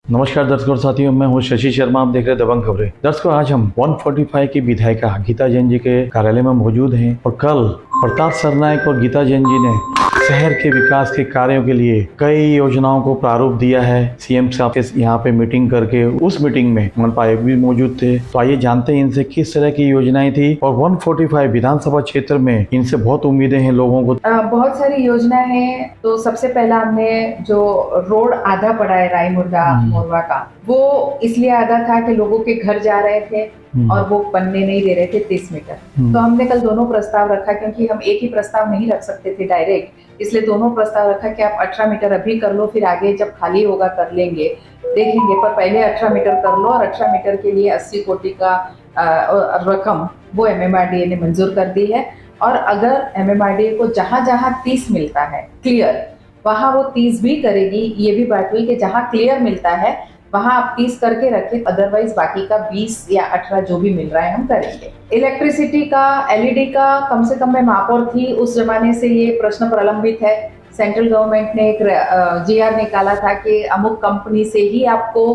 नमस्कार दर्शकों और साथियों, मैं हूं शशि शर्मा। आप देख रहे हैं दबंग खबरें। दर्शकों, आज हम 145 की विधायिका गीता जैन जी के कार्यालय में मौजूद हैं और कल प्रताप सरनाईक और गीता जैन जी ने शहर के विकास के कार्यों के लिए कई योजनाओं को प्रारूप दिया है। सीएम साहब के यहाँ पे मीटिंग करके उस मीटिंग में मनपा आयुक्त भी मौजूद थे। तो आइए जानते हैं इनसे किस तरह की योजनाएं थी और 145 विधानसभा क्षेत्र में इनसे बहुत उम्मीदें हैं लोगों को। बहुत सारी योजना है। तो सबसे पहला हमने जो रोड आधा पड़ा है रायमुर्गा मोरवा का, वो इसलिए आधा था कि लोगों के घर जा रहे थे और वो बनने नहीं दे रहे थे 30 मीटर। तो हमने कल दोनों प्रस्ताव रखा, क्योंकि हम एक ही प्रस्ताव नहीं रख सकते थे डायरेक्ट, इसलिए दोनों प्रस्ताव रखा कि आप 18 मीटर अभी कर लो, फिर आगे जब खाली होगा कर लेंगे, देखेंगे, पर पहले 18 मीटर कर लो। और 18 मीटर के लिए 80 कोटी का रकम वो MMRDA ने मंजूर कर दी है। और अगर MMRDA को जहां जहां 30 मिलता है क्लियर, वहां वो 30 भी करेगी। ये भी बात हुई कि जहां क्लियर मिलता है वहां आप 30 करके रखें, अदरवाइज बाकी का 20 या 18 जो भी मिल रहा है हम करेंगे। इलेक्ट्रिसिटी का, LED का कम से कम मैं महापौर थी उस जमाने से ये प्रश्न प्रलंबित है। सेंट्रल गवर्नमेंट ने एक GR निकाला था कि अमुक कंपनी से ही आपको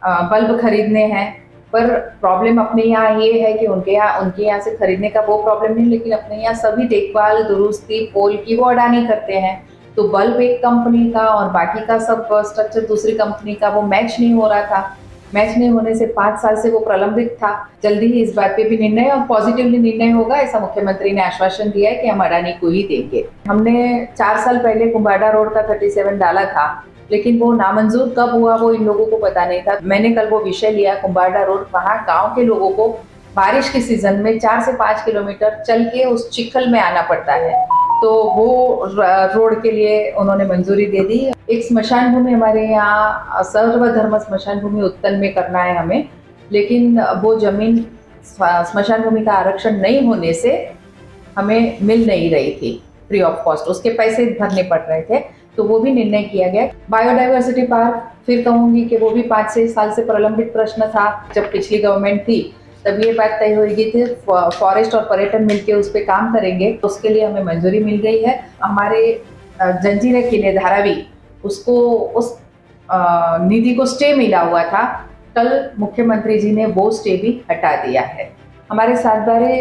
बल्ब खरीदने हैं, पर प्रॉब्लम अपने यहाँ ये है कि उनके यहाँ से खरीदने का वो प्रॉब्लम नहीं, लेकिन अपने यहाँ सभी देखभाल, दुरुस्ती, पोल की वो अडानी करते हैं। तो बल्ब एक कंपनी का और बाकी का सब स्ट्रक्चर दूसरी कंपनी का, वो मैच नहीं हो रहा था। मैच नहीं होने से 5 साल से वो प्रलंबित था। जल्दी ही इस बात पे भी निर्णय और पॉजिटिवली निर्णय होगा, ऐसा मुख्यमंत्री ने आश्वासन दिया है कि हम अडानी को ही देंगे। हमने 4 साल पहले कुम्बाडा रोड का 37 डाला था, लेकिन वो नामंजूर कब हुआ वो इन लोगों को पता नहीं था। मैंने कल वो विषय लिया, कुम्बाडा रोड, वहाँ गाँव के लोगों को बारिश के सीजन में 4 से 5 किलोमीटर चल के उस चिखल में आना पड़ता है, तो वो रोड के लिए उन्होंने मंजूरी दे दी। एक स्मशान भूमि हमारे यहाँ, सर्वधर्म स्मशान भूमि उत्तन में करना है हमें, लेकिन वो जमीन स्मशान भूमि का आरक्षण नहीं होने से हमें मिल नहीं रही थी फ्री ऑफ कॉस्ट, उसके पैसे भरने पड़ रहे थे, तो वो भी निर्णय किया गया। बायोडाइवर्सिटी पार्क, फिर कहूंगी कि वो भी 5-6 साल से प्रलंबित प्रश्न था। जब पिछली गवर्नमेंट थी तब ये बात तय हो गई थी, फॉरेस्ट और पर्यटन मिलके उस पर काम करेंगे, उसके लिए हमें मंजूरी मिल गई है। हमारे जंजीरा किले धारावी, उसको उस निधि को स्टे मिला हुआ था, कल मुख्यमंत्री जी ने वो स्टे भी हटा दिया है। हमारे 7 बारे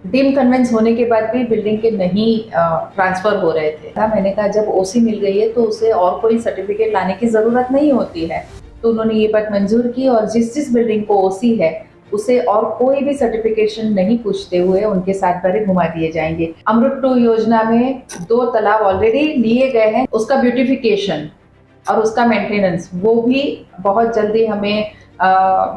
डीम कन्वेंस होने के बाद भी बिल्डिंग के नहीं ट्रांसफर हो रहे थे। मैंने कहा जब OC मिल गई है तो उसे और कोई सर्टिफिकेट लाने की जरूरत नहीं होती है, तो उन्होंने ये बात मंजूर की और जिस बिल्डिंग को OC है उसे और कोई भी सर्टिफिकेशन नहीं पूछते हुए उनके 7 बारे घुमा दिए जाएंगे। अमृत 2 योजना में 2 तालाब ऑलरेडी लिए गए हैं, उसका ब्यूटिफिकेशन और उसका मेंटेनेंस वो भी बहुत जल्दी हमें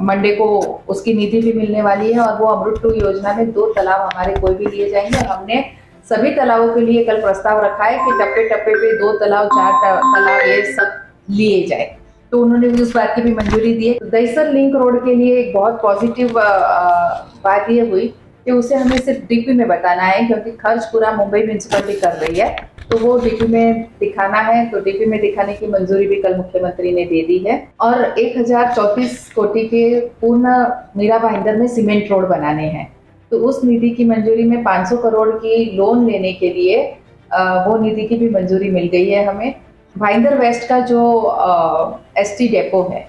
मंडे को उसकी निधि भी मिलने वाली है। और वो अमृत 2 योजना में 2 तालाब हमारे कोई भी लिए जाएंगे। और हमने सभी तालाबों के लिए कल प्रस्ताव रखा है कि टप्पे टप्पे पे 2 तालाब, 4 तालाब ये सब लिए जाए, तो उन्होंने भी उस बात की भी मंजूरी दी है। दहिसर लिंक रोड के लिए एक बहुत पॉजिटिव बात ये हुई कि उसे हमें सिर्फ DP में बताना है, क्योंकि खर्च पूरा मुंबई म्यूनिसिपैलिटी कर रही है, तो वो DP में दिखाना है। तो DP में दिखाने की मंजूरी भी कल मुख्यमंत्री ने दे दी है। और 1034 कोटी के पूर्ण मीरा भाईंदर में सीमेंट रोड बनाने हैं, तो उस निधि की मंजूरी में 500 करोड़ की लोन लेने के लिए वो निधि की भी मंजूरी मिल गई है हमें। भाईंदर वेस्ट का जो ST डेपो है,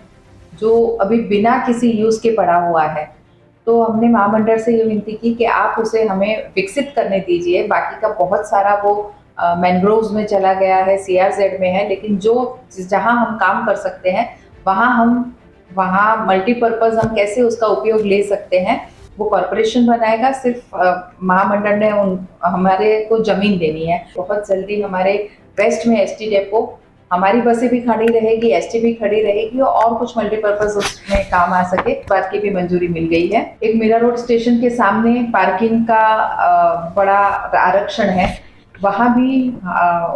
जो अभी बिना किसी यूज के पड़ा हुआ है, तो हमने महामंडल से ये विनती की कि आप उसे हमें विकसित करने दीजिए। बाकी का बहुत सारा वो मैनग्रोव्स में चला गया है, CRZ में है, लेकिन जो जहां हम काम कर सकते हैं वहाँ मल्टीपर्पज हम कैसे उसका उपयोग ले सकते हैं वो कॉर्पोरेशन बनाएगा। सिर्फ महामंडल ने हमारे को जमीन देनी है। बहुत जल्दी हमारे वेस्ट में ST डेपो, हमारी बसें भी खड़ी रहेगी, ST भी खड़ी रहेगी और कुछ मल्टीपर्पज उसमें काम आ सके, इस बात की भी मंजूरी मिल गई है। एक मीरा रोड स्टेशन के सामने पार्किंग का बड़ा आरक्षण है, वहाँ भी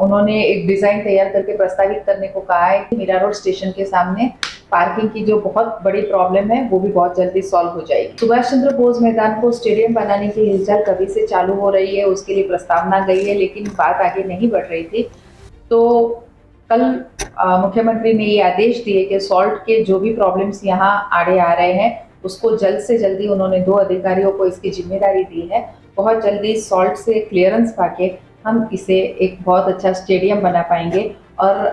उन्होंने एक डिजाइन तैयार करके प्रस्तावित करने को कहा है कि मीरा रोड स्टेशन के सामने पार्किंग की जो बहुत बड़ी प्रॉब्लम है वो भी बहुत जल्दी सॉल्व हो जाएगी। सुभाष चंद्र बोस मैदान को स्टेडियम बनाने की हिलचाल कभी से चालू हो रही है, उसके लिए प्रस्तावना गई है, लेकिन बात आगे नहीं बढ़ रही थी। तो कल मुख्यमंत्री ने ये आदेश दिए कि सॉल्ट के जो भी प्रॉब्लम्स यहाँ आड़े आ रहे हैं उसको जल्द से जल्दी, उन्होंने 2 अधिकारियों को इसकी जिम्मेदारी दी है, बहुत जल्दी सॉल्ट से क्लियरेंस पाके हम इसे एक बहुत अच्छा स्टेडियम बना पाएंगे। और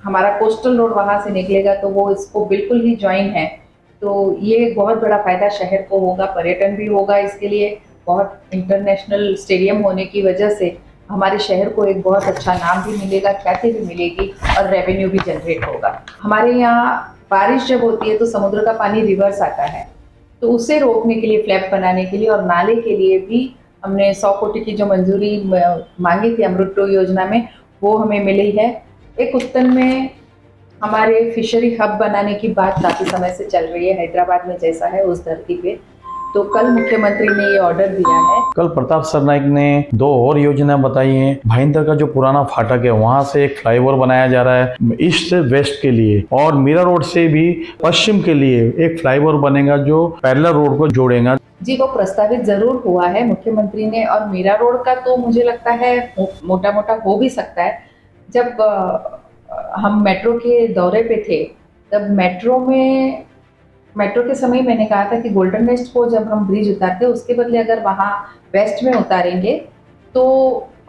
हमारा कोस्टल रोड वहाँ से निकलेगा तो वो इसको बिल्कुल ही ज्वाइन है। तो ये एक बहुत बड़ा फायदा शहर को होगा, पर्यटन भी होगा इसके लिए। बहुत इंटरनेशनल स्टेडियम होने की वजह से हमारे शहर को एक बहुत अच्छा नाम भी मिलेगा, ख्याति भी मिलेगी और रेवेन्यू भी जनरेट होगा। हमारे यहाँ बारिश जब होती है तो समुद्र का पानी रिवर्स आता है, तो उसे रोकने के लिए, फ्लैप बनाने के लिए और नाले के लिए भी हमने 100 कोटि की जो मंजूरी मांगी थी अमृत 2 योजना में, वो हमें मिली है। एक उत्तन में हमारे फिशरी हब बनाने की बात काफ़ी समय से चल रही है, हैदराबाद में जैसा है उस धरती पे। तो कल मुख्यमंत्री ने ये ऑर्डर दिया है। कल प्रताप सरनाइक ने 2 और योजना बताई हैं। भाईंदर का जो पुराना फाटक है वहां से एक फ्लाईओवर बनाया जा रहा है ईस्ट से वेस्ट के लिए, और मीरा रोड से भी पश्चिम के लिए एक फ्लाईओवर बनेगा जो पैरेलल रोड को जोड़ेगा। जी, वो प्रस्तावित जरूर हुआ है मुख्यमंत्री ने। और मीरा रोड का तो मुझे लगता है मोटा मोटा हो भी सकता है। जब हम मेट्रो के दौरे पे थे तब मेट्रो के समय मैंने कहा था कि गोल्डन वेस्ट को जब हम ब्रिज उतारते हैं उसके बदले अगर वहाँ वेस्ट में उतारेंगे तो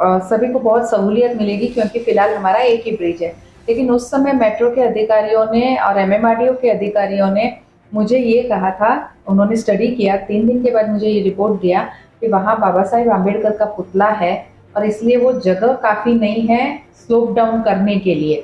सभी को बहुत सहूलियत मिलेगी, क्योंकि फिलहाल हमारा एक ही ब्रिज है। लेकिन उस समय मेट्रो के अधिकारियों ने और MMRDO के अधिकारियों ने मुझे ये कहा था, उन्होंने स्टडी किया, 3 दिन के बाद मुझे ये रिपोर्ट दिया कि वहाँ बाबा साहेब आम्बेडकर का पुतला है और इसलिए वो जगह काफ़ी नहीं है स्लोप डाउन करने के लिए।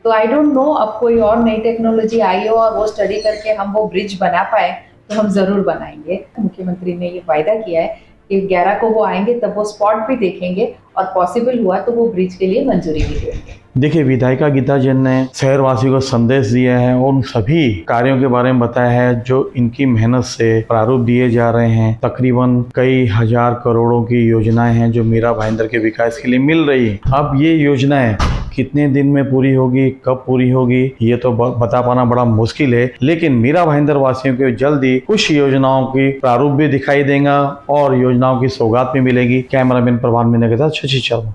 तो आई डोंट नो, अब कोई और नई टेक्नोलॉजी आई हो और वो स्टडी करके हम वो ब्रिज बना पाए तो हम ज़रूर बनाएंगे। मुख्यमंत्री ने ये वायदा किया है कि 11 को वो आएंगे तब वो स्पॉट भी देखेंगे और पॉसिबल हुआ तो वो ब्रिज के लिए मंजूरी भी देंगे। देखिए, विधायिका गीता जैन ने शहरवासियों को संदेश दिया है और उन सभी कार्यों के बारे में बताया है जो इनकी मेहनत से प्रारूप दिए जा रहे हैं। तकरीबन कई हजार करोड़ों की योजनाएं हैं जो मीरा भाईंदर के विकास के लिए मिल रही है। अब ये योजनाएं कितने दिन में पूरी होगी, कब पूरी होगी, ये तो बता पाना बड़ा मुश्किल है। लेकिन मीरा भाईंदर वासियों को जल्दी कुछ योजनाओं की प्रारूप भी दिखाई देगा और योजनाओं की सौगात भी मिलेगी। कैमरामैन प्रभात मीना के साथ शशि शर्मा।